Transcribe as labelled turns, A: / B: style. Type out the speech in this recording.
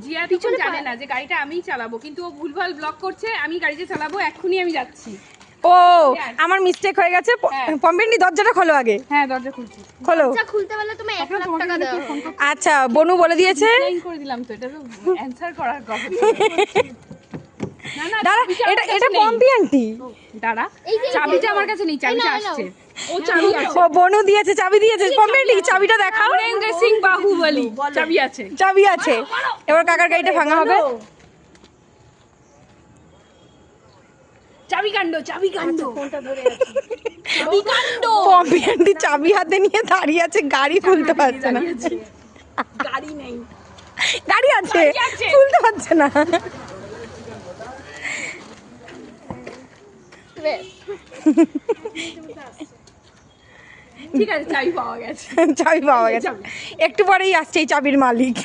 A: জিয়া কিছু জানে না যে গাড়িটা আমিই চালাবো, কিন্তু ও ভুলভাল ব্লক করছে। আমি গাড়িটা চালাবো, এক্ষুনি আমি যাচ্ছি।
B: ও আমার মিস্টেক হয়ে গেছে। পম্পিয়ান্টি দরজাটা খোলো আগে।
A: হ্যাঁ দরজা খুলছি।
B: খোলো।
C: দরজা খুলতে বলে তুমি 1 লাখ টাকা দাও।
B: আচ্ছা বনু বলে দিয়েছে।
A: লাইন করে দিলাম তো, এটা তো অ্যানসার করার কথা। না না
B: দাঁড়া, এটা পম্পিয়ান্টি।
A: দাঁড়া, চাবিটা আমার কাছে নেই, চাবিটা আসছে। ও চাবি আছে,
B: ও বনু দিয়েছে, চাবি দিয়েছে। পম্পিয়ান্টি চাবিটা দেখাও।
A: বীরেন্দ্র সিং বাহুবলী, চাবি আছে।
B: চাবি আছে। এবার কাকার গাড়িটা ভাঙা হবে।
A: চাবি কাণ্ড, চাবি কাণ্ড, কোনটা ধরে আছে? চাবি কাণ্ড।
B: পম্পিয়ান্টি চাবি হাতে নিয়ে দাঁড়িয়ে আছে, গাড়ি খুলতে পারছে না।
A: গাড়ি নেই,
B: গাড়ি আছে, খুলতে পারছে না।
A: ঠিক আছে, চাবি পাওয়া গেছে।
B: চাবি পাওয়া গেছে, একটু পরেই আসছে এই চাবির মালিক।